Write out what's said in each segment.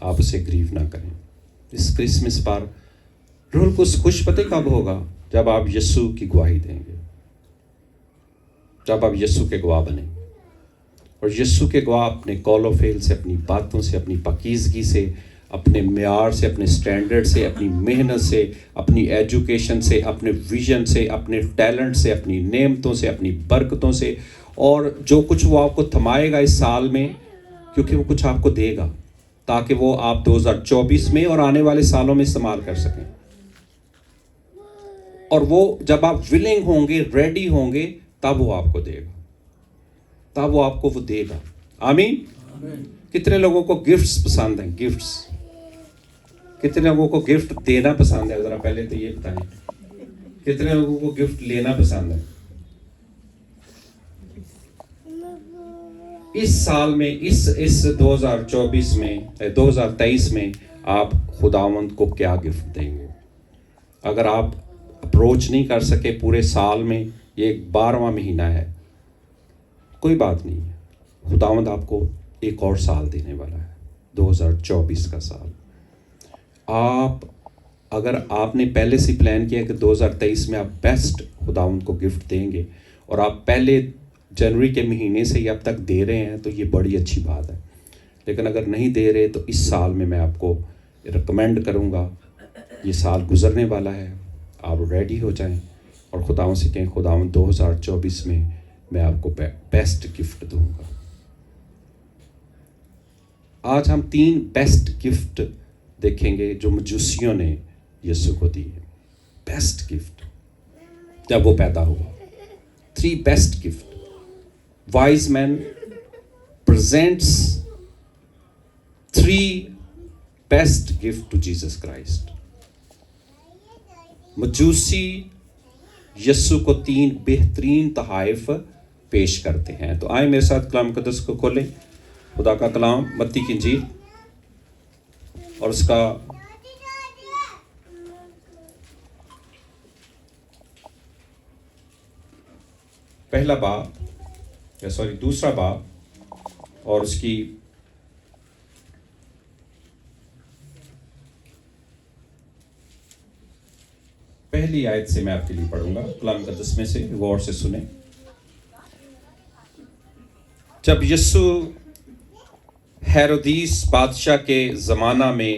آپ اسے گریو نہ کریں. اس کرسمس پر روح القدس خوش پتہ کب ہوگا؟ جب آپ یسوع کی گواہی دیں گے، جب آپ یسوع کے گواہ بنیں. اور یسوع کے گواہ اپنے قول و فعل سے، اپنی باتوں سے، اپنی پاکیزگی سے، اپنے معیار سے، اپنے سٹینڈرڈ سے، اپنی محنت سے، اپنی ایجوکیشن سے، اپنے ویژن سے، اپنے ٹیلنٹ سے، اپنی نعمتوں سے، اپنی برکتوں سے، اور جو کچھ وہ آپ کو تھمائے گا اس سال میں، کیونکہ وہ کچھ آپ کو دے گا تاکہ وہ آپ 2024 میں اور آنے والے سالوں میں استعمال کر سکیں. اور وہ جب آپ ولنگ ہوں گے، ریڈی ہوں گے، تب وہ آپ کو دے گا، تب وہ آپ کو وہ دے گا. آمین. کتنے لوگوں کو گفٹس پسند ہیں؟ گفٹس. کتنے لوگوں کو گفٹ دینا پسند ہے؟ ذرا پہلے تو یہ بتائیں. کتنے لوگوں کو گفٹ لینا پسند ہے؟ اس سال میں، اس 2024 میں، 2023 میں آپ خداوند کو کیا گفٹ دیں گے؟ اگر آپ اپروچ نہیں کر سکے پورے سال میں، یہ 12واں مہینہ ہے، کوئی بات نہیں ہے. خداوند آپ کو ایک اور سال دینے والا ہے، 2024 کا سال. اگر آپ نے پہلے سے پلان کیا کہ 2023 میں آپ بیسٹ خداوند کو گفٹ دیں گے، اور آپ پہلے جنوری کے مہینے سے ہی اب تک دے رہے ہیں، تو یہ بڑی اچھی بات ہے. لیکن اگر نہیں دے رہے تو اس سال میں آپ کو ریکمینڈ کروں گا، یہ سال گزرنے والا ہے، آپ ریڈی ہو جائیں اور خداوند سے کہیں خداوند 2024 میں آپ کو بیسٹ گفٹ دوں گا. آج ہم 3 بیسٹ گفٹ دیکھیں گے جو مجوسیوں نے یسوع کو دی ہے. بیسٹ گفٹ جب وہ پیدا ہوا. 3 best gift. Wise man presents 3 best gift to Jesus Christ. مجوسی یسوع کو 3 بہترین تحائف پیش کرتے ہیں. تو آئیں میرے ساتھ کلام مقدس کو کھولیں. خدا کا کلام متی کی انجیل اور اس کا پہلا باب، دوسرا باب، اور اس کی پہلی آیت سے میں آپ کے لیے پڑھوں گا کلام مقدس میں سے، غور سے سنیں. جب یسوع ہیرودیس بادشاہ کے زمانہ میں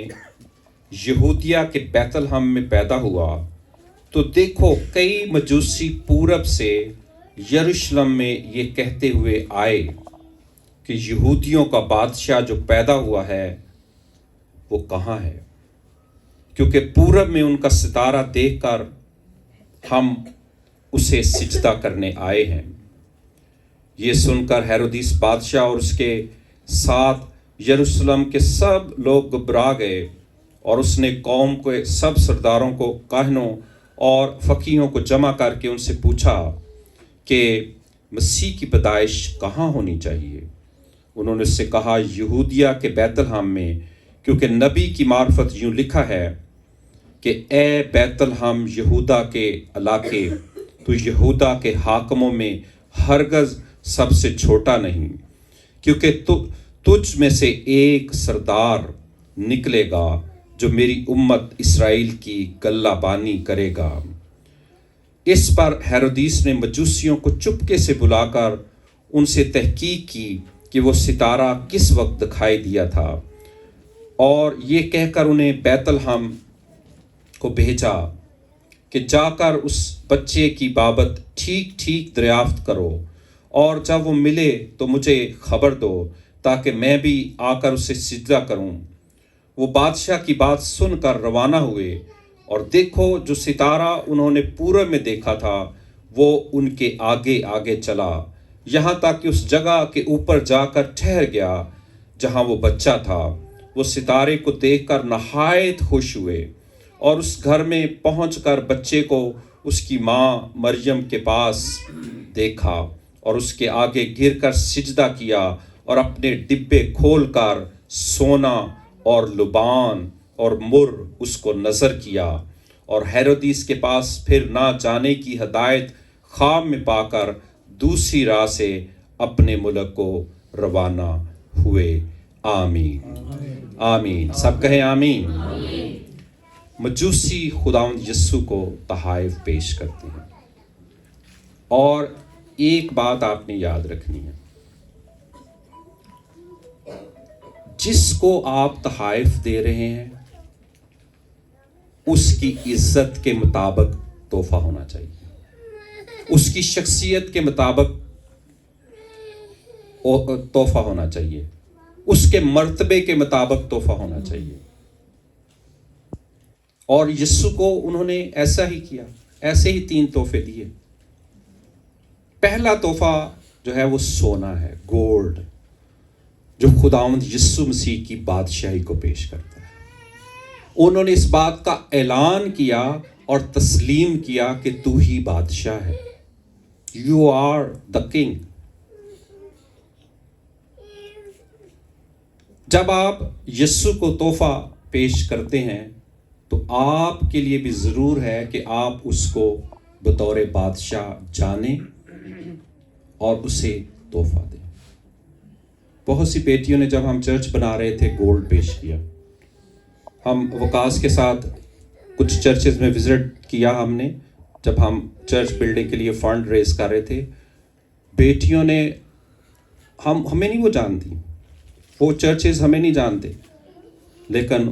یہودیہ کے بیت لحم میں پیدا ہوا تو دیکھو کئی مجوسی پورب سے یروشلم میں یہ کہتے ہوئے آئے کہ یہودیوں کا بادشاہ جو پیدا ہوا ہے وہ کہاں ہے، کیونکہ پورب میں ان کا ستارہ دیکھ کر ہم اسے سجدہ کرنے آئے ہیں. یہ سن کر ہیرودیس بادشاہ اور اس کے ساتھ یروشلم کے سب لوگ گھبرا گئے، اور اس نے قوم کے سب سرداروں کو، کاہنوں اور فقیہوں کو جمع کر کے ان سے پوچھا کہ مسیح کی پیدائش کہاں ہونی چاہیے. انہوں نے اس سے کہا یہودیہ کے بیت لحم میں، کیونکہ نبی کی معرفت یوں لکھا ہے کہ اے بیت لحم یہودا کے علاقے، تو یہودا کے حاکموں میں ہرگز سب سے چھوٹا نہیں، کیونکہ تجھ میں سے ایک سردار نکلے گا جو میری امت اسرائیل کی گلہ بانی کرے گا. اس پر ہیرودیس نے مجوسیوں کو چپکے سے بلا کر ان سے تحقیق کی کہ وہ ستارہ کس وقت دکھائی دیا تھا، اور یہ کہہ کر انہیں بیت لحم کو بھیجا کہ جا کر اس بچے کی بابت ٹھیک ٹھیک دریافت کرو، اور جب وہ ملے تو مجھے خبر دو تاکہ میں بھی آ کر اسے سجدہ کروں. وہ بادشاہ کی بات سن کر روانہ ہوئے، اور دیکھو جو ستارہ انہوں نے پورب میں دیکھا تھا وہ ان کے آگے آگے چلا، یہاں تک کہ اس جگہ کے اوپر جا کر ٹھہر گیا جہاں وہ بچہ تھا. وہ ستارے کو دیکھ کر نہایت خوش ہوئے، اور اس گھر میں پہنچ کر بچے کو اس کی ماں مریم کے پاس دیکھا، اور اس کے آگے گر کر سجدہ کیا، اور اپنے ڈبے کھول کر سونا اور لبان اور مر اس کو نظر کیا. اور ہیرودیس کے پاس پھر نہ جانے کی ہدایت خواب میں پا کر دوسری راہ سے اپنے ملک کو روانہ ہوئے. آمین. آمین. سب کہیں آمین. مجوسی خداوند یسوع کو تحائف پیش کرتے ہیں. اور ایک بات آپ نے یاد رکھنی ہے، جس کو آپ تحائف دے رہے ہیں اس کی عزت کے مطابق تحفہ ہونا چاہیے، اس کی شخصیت کے مطابق تحفہ ہونا چاہیے، اس کے مرتبے کے مطابق تحفہ ہونا چاہیے. اور یسوع کو انہوں نے ایسا ہی کیا، ایسے ہی 3 تحفے دیے. پہلا تحفہ جو ہے وہ سونا ہے، گولڈ، جو خداوند یسوع مسیح کی بادشاہی کو پیش کرتا ہے. انہوں نے اس بات کا اعلان کیا اور تسلیم کیا کہ تو ہی بادشاہ ہے. You are the king. جب آپ یسوع کو تحفہ پیش کرتے ہیں تو آپ کے لیے بھی ضرور ہے کہ آپ اس کو بطور بادشاہ جانیں اور اسے تحفہ دیں. بہت سی بیٹیوں نے جب ہم چرچ بنا رہے تھے گولڈ پیش کیا. ہم وکاس کے ساتھ کچھ چرچز میں وزٹ کیا ہم نے، جب ہم چرچ بلڈنگ کے لیے فنڈ ریز کر رہے تھے. بیٹیوں نے ہمیں نہیں وہ جانتی، وہ چرچز ہمیں نہیں جانتے، لیکن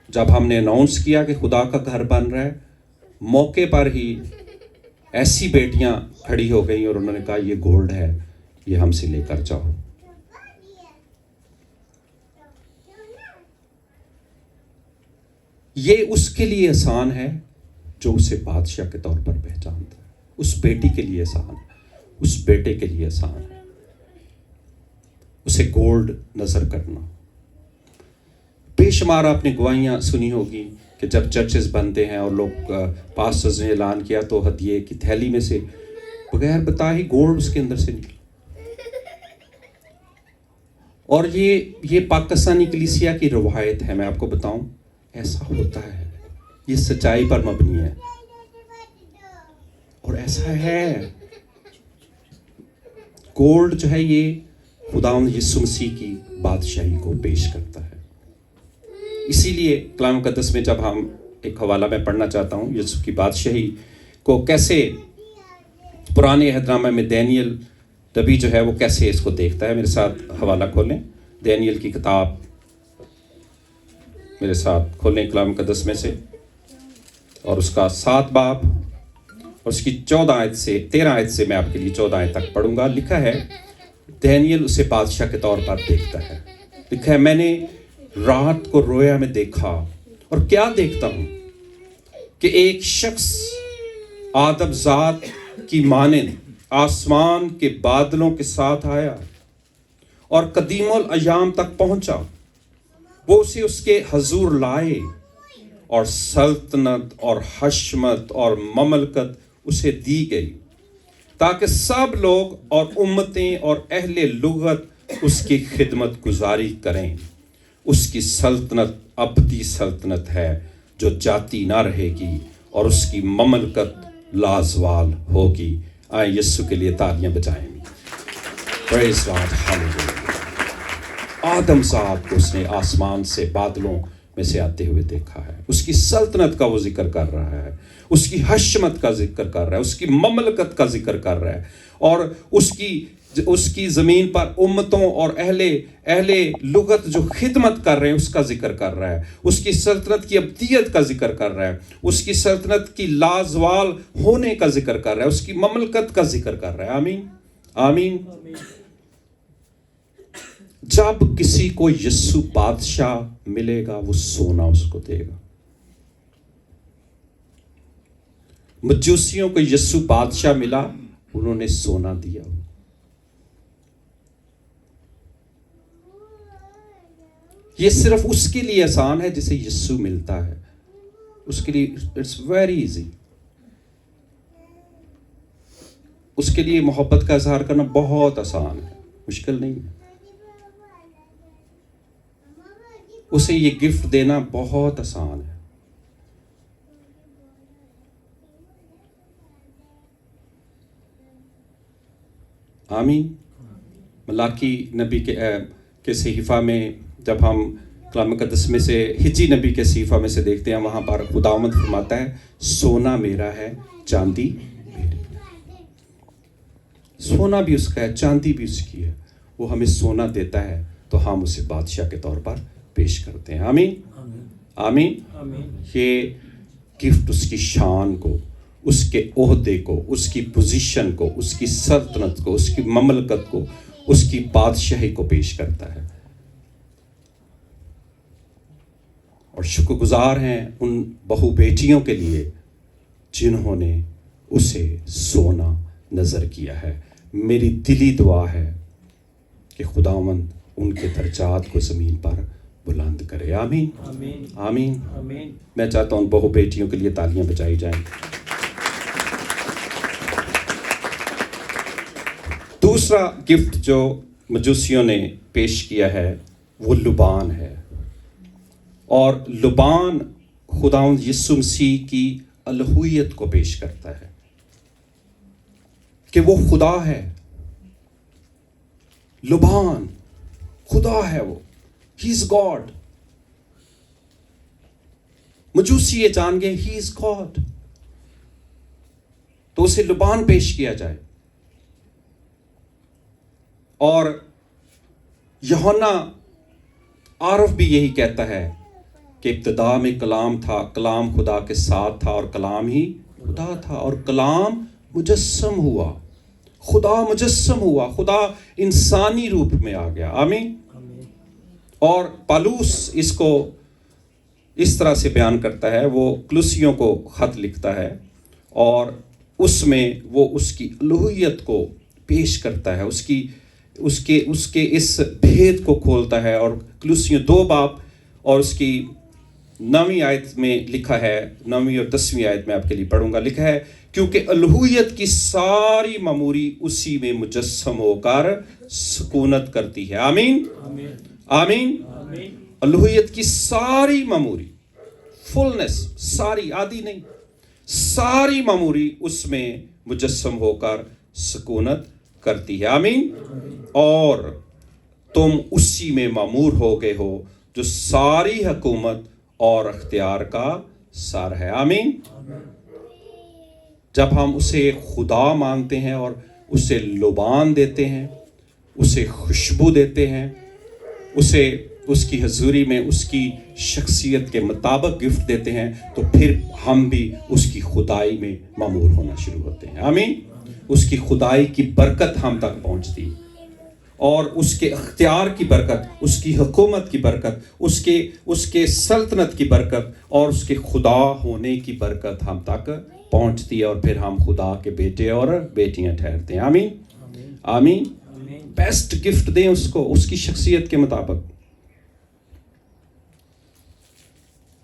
جب ہم نے اناؤنس کیا کہ خدا کا گھر بن رہا ہے، موقع پر ہی ایسی بیٹیاں کھڑی ہو گئیں اور انہوں نے کہا یہ گولڈ ہے، یہ ہم سے لے کر جاؤ. یہ اس کے لیے آسان ہے جو اسے بادشاہ کے طور پر پہچانتا ہے. اس بیٹی کے لیے آسان ہے، اس بیٹے کے لیے آسان ہے اسے گولڈ نظر کرنا. بے شمار آپ نے گواہیاں سنی ہوگی کہ جب چرچز بنتے ہیں اور لوگ پاسٹرز نے اعلان کیا تو ہدیے کی تھیلی میں سے بغیر بتا ہی گولڈ اس کے اندر سے نکلا. اور یہ پاکستانی کلیسیا کی روایت ہے. میں آپ کو بتاؤں ایسا ہوتا ہے، یہ سچائی پر مبنی ہے اور ایسا ہے. گولڈ جو ہے یہ خداوند یسوع مسیح کی بادشاہی کو پیش کرتا ہے. اسی لیے کلام مقدس میں جب ہم ایک حوالہ میں پڑھنا چاہتا ہوں یسوع کی بادشاہی کو کیسے پرانے عہد نامہ میں دانیل نبی جو ہے وہ کیسے اس کو دیکھتا ہے. میرے ساتھ حوالہ کھولیں، دانیل کی کتاب میرے ساتھ کھولیں کلام مقدس میں سے، اور اس کا 7 باب اور اس کی 13 آیت سے میں آپ کے لیے 14 آیت تک پڑھوں گا. لکھا ہے دانیل اسے بادشاہ کے طور پر دیکھتا ہے. لکھا ہے میں نے رات کو رویا میں دیکھا اور کیا دیکھتا ہوں کہ ایک شخص آدم ذات کی مانند آسمان کے بادلوں کے ساتھ آیا اور قدیم الایام تک پہنچا. وہ اسے اس کے حضور لائے اور سلطنت اور حشمت اور مملکت اسے دی گئی تاکہ سب لوگ اور امتیں اور اہل لغت اس کی خدمت گزاری کریں. اس کی سلطنت ابدی سلطنت ہے جو جاتی نہ رہے گی اور اس کی مملکت لازوال ہوگی. آئیں یسوع کے لیے تالیاں بجائیں. پریز گاڈ، ہاللیلویا. آدم ذات کو اس نے آسمان سے بادلوں میں سے آتے ہوئے دیکھا ہے. اس کی سلطنت کا وہ ذکر کر رہا ہے، اس کی حشمت کا ذکر کر رہا ہے، اس کی مملکت کا ذکر کر رہا ہے، اور اس کی زمین پر امتوں اور اہل لغت جو خدمت کر رہے ہیں اس کا ذکر کر رہا ہے. اس کی سلطنت کی ابدیت کا ذکر کر رہا ہے، اس کی سلطنت کی لازوال ہونے کا ذکر کر رہا ہے، اس کی مملکت کا ذکر کر رہا ہے. آمین آمین. جب کسی کو یسوع بادشاہ ملے گا وہ سونا اس کو دے گا. مجوسیوں کو یسوع بادشاہ ملا، انہوں نے سونا دیا. یہ صرف اس کے لیے آسان ہے جسے یسوع ملتا ہے. اس کے لیے اٹس ویری ایزی. اس کے لیے محبت کا اظہار کرنا بہت آسان ہے، مشکل نہیں ہے. اسے یہ گفٹ دینا بہت آسان ہے. آمین. ملاکی نبی کے صحیفہ میں جب ہم کلام مقدس میں سے حجی نبی کے صحیفہ میں سے دیکھتے ہیں، وہاں پر خداوند فرماتا ہے سونا میرا ہے، چاندی میری۔ سونا بھی اس کا ہے، چاندی بھی اس کی ہے۔ وہ ہمیں سونا دیتا ہے تو ہم اسے بادشاہ کے طور پر پیش کرتے ہیں۔ آمین آمین۔ یہ گفٹ اس کی شان کو، اس کے عہدے کو، اس کی پوزیشن کو، اس کی سلطنت کو، اس کی مملکت کو، اس کی بادشاہی کو پیش کرتا ہے۔ اور شکر گزار ہیں ان بہو بیٹیوں کے لیے جنہوں نے اسے سونا نظر کیا ہے۔ میری دلی دعا ہے کہ خداوند ان کے درجات کو زمین پر بلند کرے۔ آمین آمین آمین۔ میں چاہتا ہوں بہو بیٹیوں کے لیے تالیاں بجائی جائیں۔ دوسرا گفٹ جو مجوسیوں نے پیش کیا ہے وہ لبان ہے، اور لبان خداوند یسوع مسیح کی الوہیت کو پیش کرتا ہے کہ وہ خدا ہے۔ لبان خدا ہے، وہ ہی از گاڈ۔ مجوسی یہ جان گئے ہی از گاڈ، تو اسے لبان پیش کیا جائے۔ اور یوحنا عارف بھی یہی کہتا ہے کہ ابتدا میں کلام تھا، کلام خدا کے ساتھ تھا اور کلام ہی خدا تھا، اور کلام مجسم ہوا، خدا مجسم ہوا، خدا انسانی روپ میں آ گیا۔ آمین۔ اور پالوس اس کو اس طرح سے بیان کرتا ہے، وہ کلوسیوں کو خط لکھتا ہے اور اس میں وہ اس کی الوہیت کو پیش کرتا ہے، اس کے اس بھید کو کھولتا ہے۔ اور کلوسیوں 2 باب اور اس کی 9ویں آیت میں لکھا ہے، 9ویں اور 10ویں آیت میں آپ کے لیے پڑھوں گا، لکھا ہے کیونکہ الوہیت کی ساری معموری اسی میں مجسم ہو کر سکونت کرتی ہے۔ آمین آمین۔ الوہیت کی ساری معموری، فلنس، ساری، آدھی نہیں، ساری معموری اس میں مجسم ہو کر سکونت کرتی ہے۔ آمین۔ اور تم اسی میں معمور ہو گئے ہو جو ساری حکومت اور اختیار کا سر ہے۔ آمین۔ جب ہم اسے خدا مانتے ہیں اور اسے لبان دیتے ہیں، اسے خوشبو دیتے ہیں، اسے اس کی حضوری میں اس کی شخصیت کے مطابق گفٹ دیتے ہیں، تو پھر ہم بھی اس کی خدائی میں معمور ہونا شروع ہوتے ہیں۔ آمین۔ اس کی خدائی کی برکت ہم تک پہنچتی، اور اس کے اختیار کی برکت، اس کی حکومت کی برکت، اس کے سلطنت کی برکت اور اس کے خدا ہونے کی برکت ہم تک پہنچتی ہے، اور پھر ہم خدا کے بیٹے اور بیٹیاں ٹھہرتے ہیں۔ آمین آمین۔ بیسٹ گفٹ دیں اس کو، اس کی شخصیت کے مطابق۔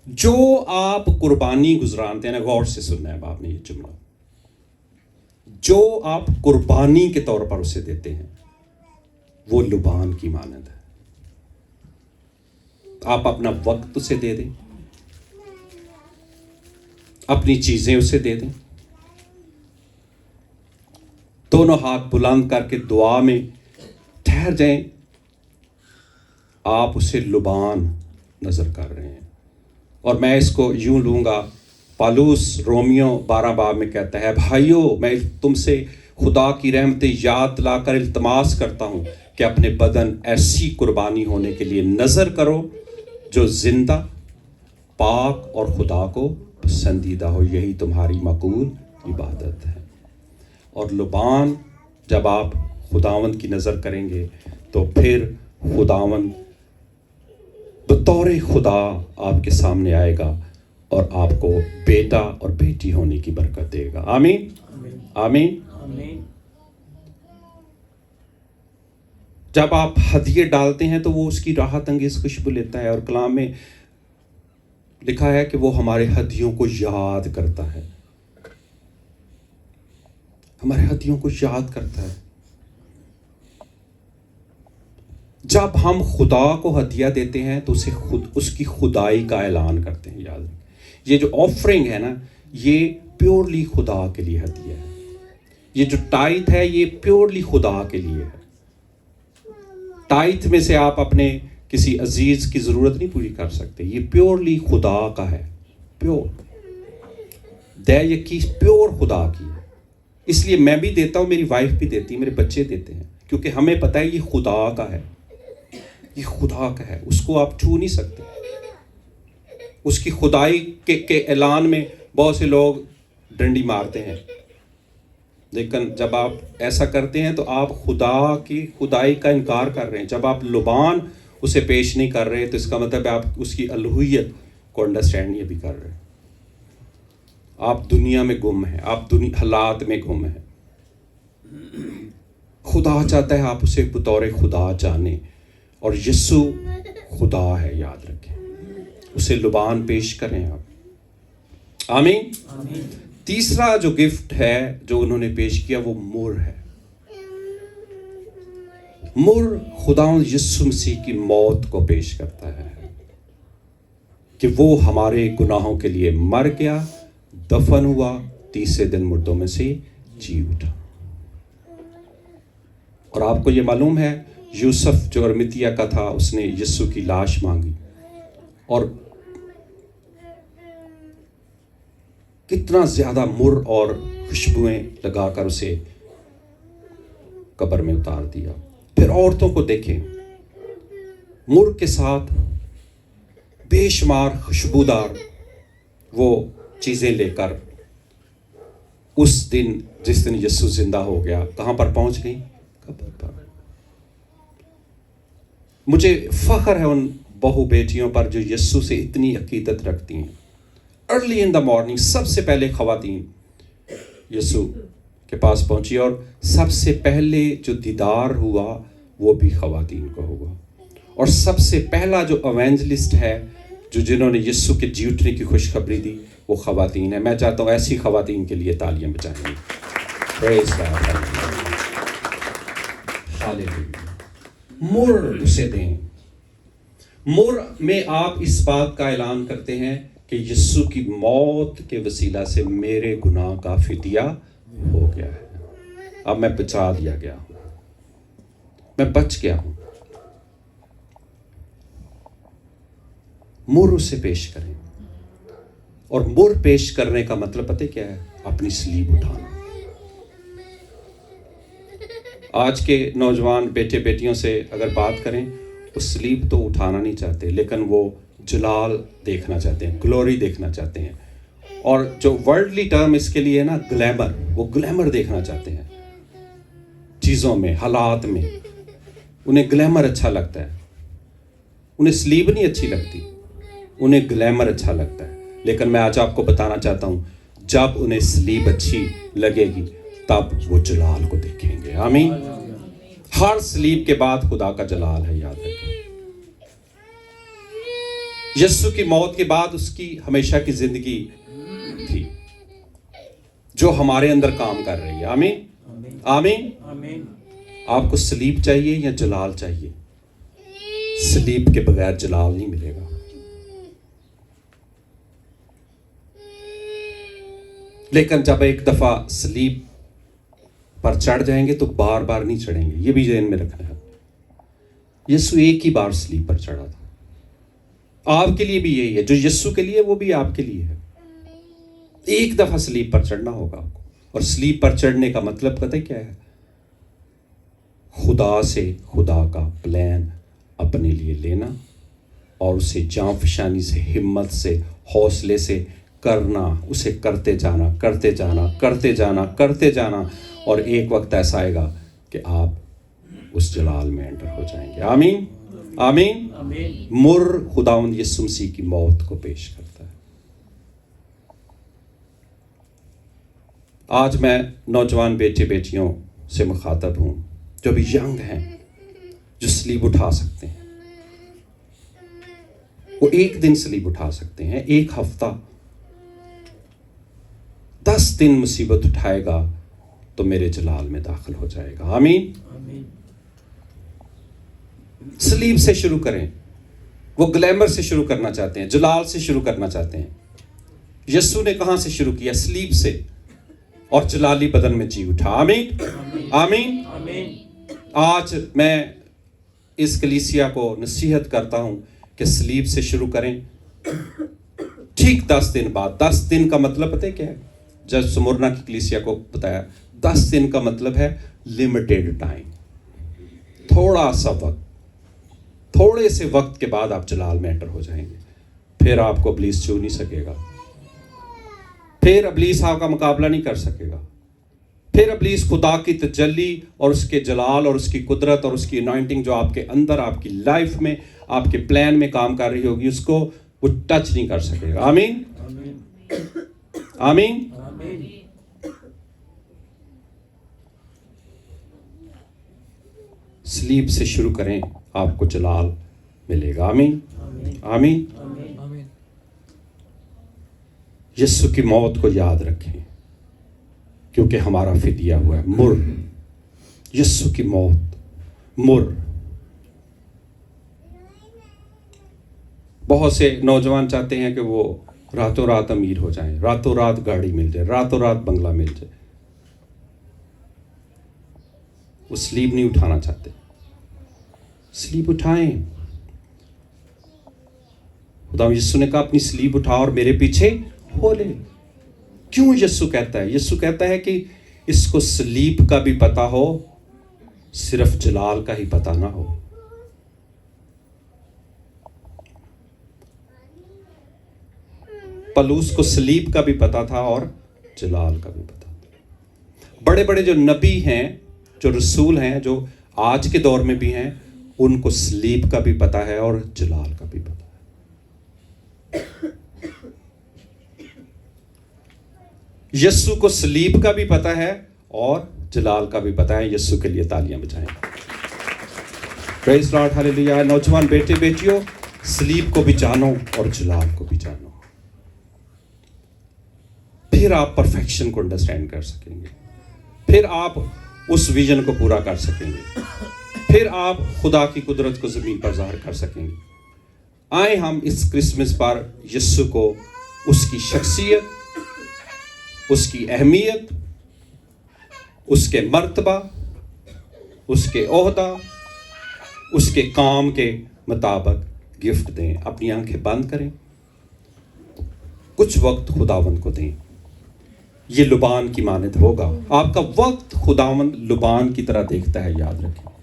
جو آپ قربانی گزرانتے ہیں، غور سے سننا ہے آپ نے یہ جملہ، جو آپ قربانی کے طور پر اسے دیتے ہیں وہ لبان کی مانند ہے۔ آپ اپنا وقت اسے دے دیں، اپنی چیزیں اسے دے دیں، دونوں ہاتھ بلند کر کے دعا میں ٹھہر جائیں، آپ اسے لبان نظر کر رہے ہیں۔ اور میں اس کو یوں لوں گا، پالوس رومیو 12 باب میں کہتا ہے، بھائیو میں تم سے خدا کی رحمتیں یاد لا کر التماس کرتا ہوں کہ اپنے بدن ایسی قربانی ہونے کے لیے نظر کرو جو زندہ، پاک اور خدا کو پسندیدہ ہو، یہی تمہاری مقبول عبادت ہے۔ اور لبان جب آپ خداوند کی نظر کریں گے تو پھر خداوند بطور خدا آپ کے سامنے آئے گا اور آپ کو بیٹا اور بیٹی ہونے کی برکت دے گا۔ آمین آمین۔ جب آپ ہدیے ڈالتے ہیں تو وہ اس کی راحت انگیز خوشبو لیتا ہے، اور کلام میں لکھا ہے کہ وہ ہمارے ہدیوں کو یاد کرتا ہے، ہمارے ہدیوں کو یاد کرتا ہے۔ جب ہم خدا کو ہدیہ دیتے ہیں تو اس کی خدائی کا اعلان کرتے ہیں۔ یاد رکھیں، یہ جو آفرنگ ہے نا، یہ پیورلی خدا کے لیے ہدیہ ہے۔ یہ جو ٹائت ہے یہ پیورلی خدا کے لیے ہے۔ ٹائت میں سے آپ اپنے کسی عزیز کی ضرورت نہیں پوری کر سکتے. یہ پیورلی خدا کا ہے, پیور دے یقین پیور خدا کی ہے. اس لیے میں بھی دیتا ہوں, میری وائف بھی دیتی ہے, میرے بچے دیتے ہیں, کیونکہ ہمیں پتہ ہے یہ خدا کا ہے, یہ خدا کا ہے, اس کو آپ چھو نہیں سکتے. اس کی خدائی کے اعلان میں بہت سے لوگ ڈنڈی مارتے ہیں, لیکن جب آپ ایسا کرتے ہیں تو آپ خدا کی خدائی کا انکار کر رہے ہیں. جب آپ لبان اسے پیش نہیں کر رہے تو اس کا مطلب ہے آپ اس کی الوہیت کو انڈرسٹینڈ نہیں بھی کر رہے. آپ دنیا میں گم ہیں, آپ حالات میں گم ہیں. خدا چاہتا ہے آپ اسے بطور خدا جانیں, اور یسوع خدا ہے, یاد رکھیں. اسے لبان پیش کریں آپ. آمین. تیسرا جو گفٹ ہے جو انہوں نے پیش کیا وہ مر ہے. مر خداوند یسوع مسیح کی موت کو پیش کرتا ہے کہ وہ ہمارے گناہوں کے لیے مر گیا, دفن ہوا, تیسرے دن مردوں میں سے جی اٹھا. اور آپ کو یہ معلوم ہے یوسف جو ارمتیا کا تھا, اس نے یسوع کی لاش مانگی اور کتنا زیادہ مر اور خوشبوئیں لگا کر اسے قبر میں اتار دیا. پھر عورتوں کو دیکھیں, مر کے ساتھ بے شمار خوشبودار وہ چیزیں لے کر اس دن جس دن یسوع زندہ ہو گیا کہاں پر پہنچ گئی؟ قبر پر. مجھے فخر ہے ان بہو بیٹیوں پر جو یسوع سے اتنی عقیدت رکھتی ہیں. ارلی ان دا مارننگ سب سے پہلے خواتین یسوع کے پاس پہنچی, اور سب سے پہلے جو دیدار ہوا وہ بھی خواتین کو ہوا. اور سب سے پہلا جو ایونجلسٹ ہے جو جنہوں نے یسوع کے جی اٹھنے کی خوشخبری دی وہ خواتین ہے. میں چاہتا ہوں ایسی خواتین کے لیے تالیاں بجائیں گے. پریز گاڈ. ہاللیلویا. مر اسے دیں. مر میں آپ اس بات کا اعلان کرتے ہیں کہ یسوع کی موت کے وسیلہ سے میرے گناہ کا فدیہ ہو گیا ہے. اب میں بچا دیا گیا ہوں, میں بچ گیا ہوں. مر اسے پیش کریں. اور مر پیش کرنے کا مطلب پتہ کیا ہے؟ اپنی صلیب اٹھانا. آج کے نوجوان بیٹے بیٹیوں سے اگر بات کریں وہ صلیب تو اٹھانا نہیں چاہتے, لیکن وہ جلال دیکھنا چاہتے ہیں, گلوری دیکھنا چاہتے ہیں. اور جو ورلڈلی ٹرم اس کے لیے ہے نا, گلیمر, وہ گلیمر دیکھنا چاہتے ہیں چیزوں میں, حالات میں. انہیں گلیمر اچھا لگتا ہے, انہیں صلیب نہیں اچھی لگتی, انہیں گلیمر اچھا لگتا ہے. لیکن میں آج آپ کو بتانا چاہتا ہوں جب انہیں صلیب اچھی لگے گی تب وہ جلال کو دیکھیں گے. آمین. ہر صلیب کے بعد خدا کا جلال ہے, یاد رکھیں. یسوع کی موت کے بعد اس کی ہمیشہ کی زندگی تھی جو ہمارے اندر کام کر رہی ہے. آمین. آمین. آپ کو صلیب چاہیے یا جلال چاہیے؟ صلیب کے بغیر جلال نہیں ملے گا. لیکن جب ایک دفعہ صلیب پر چڑھ جائیں گے تو بار بار نہیں چڑھیں گے. یہ بھی ذہن میں رکھنا ہے. یسوع ایک ہی بار صلیب پر چڑھا تھا. آپ کے لیے بھی یہی ہے, جو یسوع کے لیے وہ بھی آپ کے لیے ہے. ایک دفعہ صلیب پر چڑھنا ہوگا آپ کو. اور صلیب پر چڑھنے کا مطلب پتہ کیا ہے؟ خدا سے خدا کا پلان اپنے لیے لینا اور اسے جاں فشانی سے, ہمت سے, حوصلے سے کرنا, اسے کرتے جانا, کرتے جانا, کرتے جانا, کرتے جانا. اور ایک وقت ایسا آئے گا کہ آپ اس جلال میں انٹر ہو جائیں گے. آمین. آمین. مر خداوند یسوع مسیح کی موت کو پیش کرتا ہے. آج میں نوجوان بیٹے بیٹیوں سے مخاطب ہوں جو بھی ینگ ہیں, جو صلیب اٹھا سکتے ہیں. وہ ایک دن صلیب اٹھا سکتے ہیں, ایک ہفتہ, 10 دن مصیبت اٹھائے گا تو میرے جلال میں داخل ہو جائے گا. آمین. صلیب سے شروع کریں. وہ گلیمر سے شروع کرنا چاہتے ہیں, جلال سے شروع کرنا چاہتے ہیں. یسوع نے کہاں سے شروع کیا؟ صلیب سے, اور جلالی بدن میں جی اٹھا. آمین. آمین. آج میں اس کلیسیا کو نصیحت کرتا ہوں کہ سلیب سے شروع کریں. ٹھیک 10 دن بعد. 10 دن کا مطلب پتہ ہے کیا ہے؟ جج سمرنا کی کلیسیا کو بتایا 10 دن کا مطلب ہے لمیٹیڈ ٹائم. تھوڑا سا وقت. تھوڑے سے وقت کے بعد آپ جلال میں انٹر ہو جائیں گے. پھر آپ کو ابلیس چھو نہیں سکے گا. پھر ابلیس آپ کا مقابلہ نہیں کر سکے گا. پھر ابلیس خدا کی تجلی اور اس کے جلال اور اس کی قدرت اور اس کی انوائنٹنگ جو آپ کے اندر آپ کی لائف میں آپ کے پلان میں کام کر رہی ہوگی اس کو وہ ٹچ نہیں کر سکے گا. آمین آمین. سلیب سے شروع کریں, آپ کو جلال ملے گا. آمین آمین. یسوع کی موت کو یاد رکھیں کیونکہ ہمارا فدیہ ہوا ہے مر. یسوع کی موت مر. بہت سے نوجوان چاہتے ہیں کہ وہ راتوں رات امیر ہو جائیں, راتوں رات گاڑی مل جائے, راتوں رات بنگلہ مل جائے. وہ سلیب نہیں اٹھانا چاہتے. سلیب اٹھائیں. خدا یسوع نے کہا اپنی سلیب اٹھا اور میرے پیچھے ہو لے. کیوں یسوع کہتا ہے؟ یسوع کہتا ہے کہ اس کو سلیب کا بھی پتہ ہو, صرف جلال کا ہی پتہ نہ ہو. پلوس کو سلیب کا بھی پتہ تھا اور جلال کا بھی پتہ تھا. بڑے بڑے جو نبی ہیں, جو رسول ہیں, جو آج کے دور میں بھی ہیں, ان کو سلیب کا بھی پتہ ہے اور جلال کا بھی پتہ ہے. یسوع کو سلیب کا بھی پتہ ہے اور جلال کا بھی پتہ ہے. یسوع کے لیے تالیاں بجائیں. پریز لاڈ, ہاللیلویا. نوجوان بیٹے بیٹیوں, سلیب کو بھی جانو اور جلال کو بھی جانو. پھر آپ پرفیکشن کو انڈرسٹینڈ کر سکیں گے. پھر آپ اس ویژن کو پورا کر سکیں گے. پھر آپ خدا کی قدرت کو زمین پر ظاہر کر سکیں گے. آئیں ہم اس کرسمس پر یسوع کو, اس کی شخصیت, اس کی اہمیت, اس کے مرتبہ, اس کے عہدہ, اس کے کام کے مطابق گفٹ دیں. اپنی آنکھیں بند کریں, کچھ وقت خداوند کو دیں. یہ لبان کی مانند ہوگا. آپ کا وقت خداوند لبان کی طرح دیکھتا ہے, یاد رکھیں.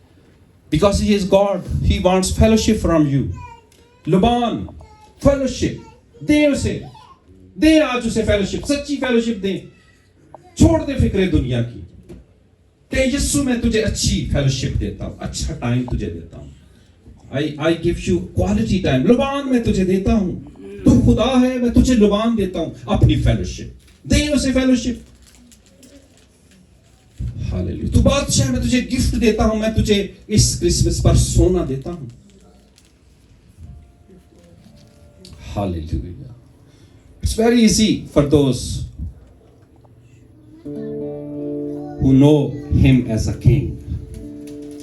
Because he is God, he wants fellowship from you. لبان, fellowship, دیں اسے, دیں آج اسے fellowship, سچی fellowship دیں. چھوڑ دیں فکر دنیا کی کہ یسوع میں تجھے اچھی fellowship دیتا ہوں, اچھا ٹائم تجھے دیتا ہوں. I give you quality time. لبان میں تجھے دیتا ہوں. تو خدا ہے, میں تجھے لبان دیتا ہوں, اپنی fellowship. دیں اسے fellowship. ہاللیلویا. تو بادشاہ, میں تجھے گفٹ دیتا ہوں, میں تجھے اس کرسمس پر سونا دیتا ہوں. ہاللیلویا. It's very easy for those who know him as a king,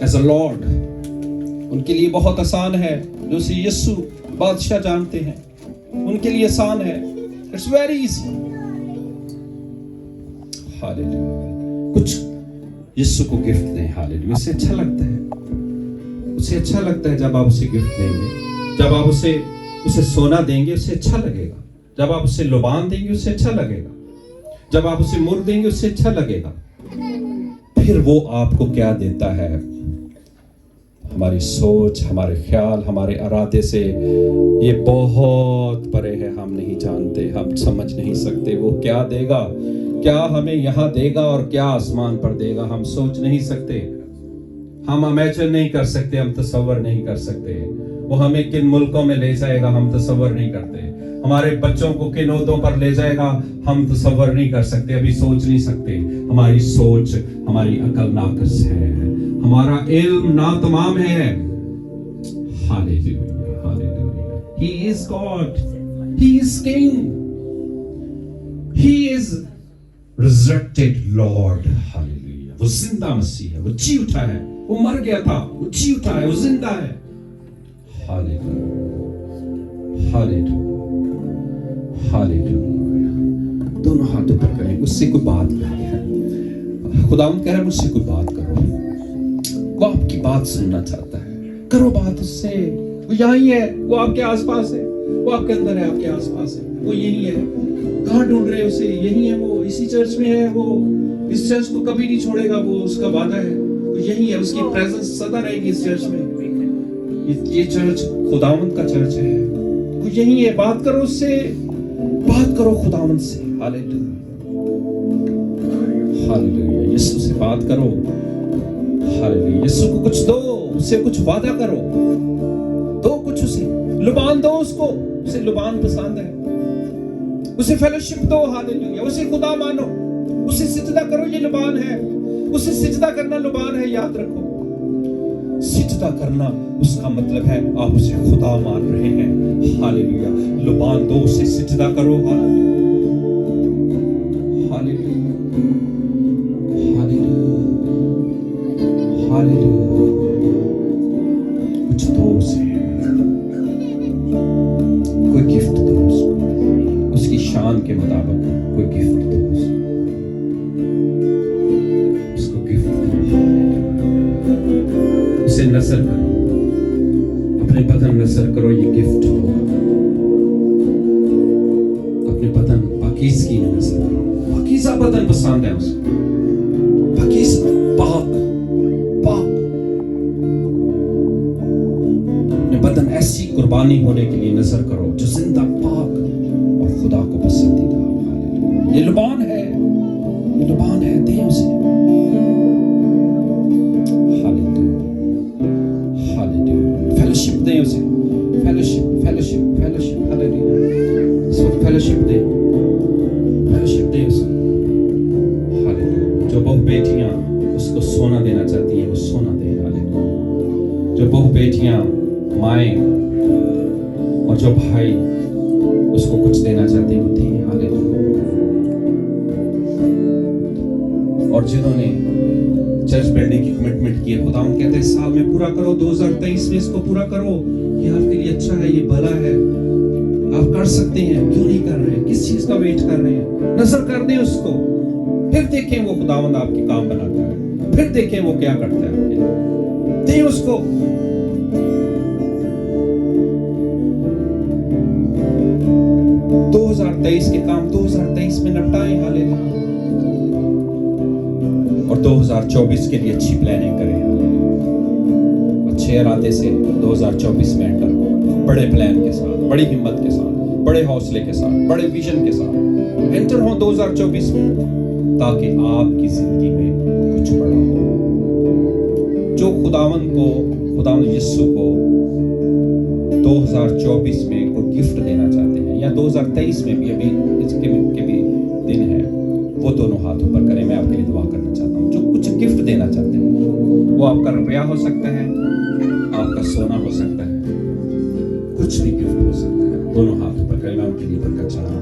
as a Lord. ان کے لیے بہت آسان ہے جو اسے یسوع بادشاہ جانتے ہیں, ان کے لیے آسان ہے. It's very easy. ہاللیلویا. کچھ یسوع کو گفٹ دیں. ہاللیلویا. اسے اچھا لگتا ہے, اسے اچھا لگتا ہے جب آپ اسے گفٹ دیں گے, جب آپ اسے سونا دیں گے اسے اچھا لگے گا. جب آپ اسے لبان دیں گے اسے اچھا لگے گا. جب آپ اسے مر دیں گے اسے اچھا لگے گا. پھر وہ آپ کو کیا دیتا ہے؟ ہماری سوچ, ہمارے خیال, ہمارے ارادے سے یہ بہت پرے ہے. ہم نہیں جانتے, ہم سمجھ نہیں سکتے وہ کیا دے گا, کیا ہمیں یہاں دے گا اور کیا آسمان پر دے گا. ہم سوچ نہیں سکتے, ہم امیجن نہیں کر سکتے, ہم تصور نہیں کر سکتے. وہ ہمیں کن ملکوں میں لے جائے گا ہم تصور نہیں کرتے. ہمارے بچوں کو کن عہدوں پر لے جائے گا ہم تصور نہیں کر سکتے, ابھی سوچ نہیں سکتے. ہماری سوچ, ہماری عقل ناقص ہے, ہمارا علم ناتمام ہے. ہاللیلویا, ہاللیلویا. He is God, He is King, He is resurrected Lord. ہاللیلویا. وہ زندہ مسیح ہے, وہ جی اٹھا ہے. وہ مر گیا تھا, وہ جی اٹھا ہے, وہ زندہ ہے. ہاللیلویا, ہاللیلویا, ہاللیلویا. دونوں ہاتھوں پر کریں, اس سے کوئی بات کریں. خداوند کہہ رہا ہے مجھ سے کوئی بات کرو. وہ آپ کی بات سننا چاہتا ہے. کرو بات اس سے. وہ یہاں ہی ہے, وہ آپ کے آس پاس ہے, وہ آپ کے اندر ہے, آپ کے آس پاس ہے, وہ یہی ہے. کہاں ڈھونڈ رہے اسے؟ یہی ہے, وہ اسی چرچ میں ہے, وہ اس چرچ کو کبھی نہیں چھوڑے گا, وہ اس کا وعدہ ہے. وہ یہی ہے, اس کی پریزنس سدا رہے گی اس چرچ میں. یہ چرچ خداوند کا چرچ ہے, وہ یہی ہے. بات کرو اس سے, بات کرو خداوند سے. ہاللیلویا, ہاللیلویا. یسوع سے بات کرو. ہاللیلویا. یسوع کو کچھ دو, اس سے کچھ وعدہ کرو, دو کچھ اسے, لبان دو اس کو. اسے لبان پسند ہے, اسے فیلوشپ دو. ہاللیلویا. اسے خدا مانو, اسے سجدہ کرو. یہ لبان ہے, اسے سجدہ کرنا لبان ہے. یاد رکھو, سجدہ کرنا اس کا مطلب ہے آپ اسے خدا مان رہے ہیں. ہاللیلویا. لبان دو, اسے سجدہ کرو. ہاللیلویا, ہاللیلویا, ہاللیلویا. کچھ دو اسے, کوئی گفٹ دو اس کو, اس کی شان کے مطابق کوئی گفٹ دو اس کو گفٹ دو. اسے نظر کرو, اپنے بدن نظر کرو. یہ گفٹ ہو. اپنے بدن پاکیزگی میں نظر کرو. پاکیزہ بدن پسند ہے اس کو. پاکیزہ, پاک, پاک. اپنے بدن ایسی قربانی ہونے کے لیے نظر کرو جو زندہ, پاک اور خدا کو پسندیدہ. یہ لبان ہے, یہ لبان ہے. دے اسے. فیلوشپ دے اسے. Fellowship, fellowship, fellowship. ہاللیلویا. اس وقت فیلوشپ دے, فیلوشپ دے اسے. ہاللیلویا. جو بہو بیٹیاں اس کو سونا دینا چاہتی ہیں, وہ سونا دے. ہاللیلویا. جو بہو بیٹیاں, مائیں اور جو بھائی اس کو کچھ دینا چاہتے ہیں, وہ دیں. ہاللیلویا. اور جنہوں نے چرچ بلڈنگ کی کمٹمنٹ کی ہے, خداوند کہتے ہیں سال میں پورا کرو, 2023 میں اس کو پورا کرو. یہ آپ کے لیے اچھا ہے, یہ بھلا ہے, آپ کر سکتے ہیں. کیوں نہیں کر رہے؟ کس چیز کا ویٹ کر رہے ہیں؟ نظر کر دیں اس کو, پھر دیکھیں وہ خداوند آپ کے کام بناتا ہے, پھر دیکھیں وہ کیا کرتا ہے آپ کے لیے. دیں اس کو. 2023 کے کام 2023 میں نپٹائیں. ہاللیلویا. اور 2024 کے لیے اچھی پلاننگ کریں. اچھے ارادے سے 2024 میں انٹر ہو, بڑے پلان کے ساتھ, بڑی ہمت کے ساتھ, بڑے حوصلے کے ساتھ, بڑے ویژن کے ساتھ انٹر ہو 2024 میں, تاکہ آپ کی زندگی میں کچھ بڑا ہو. جو خداوند کو, خداوند یسوع کو 2024 میں کوئی گفٹ دینا چاہتے ہیں, یا 2023 میں بھی, ابھی اس کے بھی دن ہے, وہ دونوں ہاتھ اوپر کریں. میں آپ کے لیے دعا کرنا چاہتا ہوں. جو کچھ گفٹ دینا چاہتے ہیں, وہ آپ کا روپیہ ہو سکتا ہے, آپ کا سونا ہو سکتا ہے, کچھ بھی گفٹ ہو سکتا ہے. دونوں ہاتھ اوپر کریں. میں آپ کے لیے برکت چاہتا ہوں.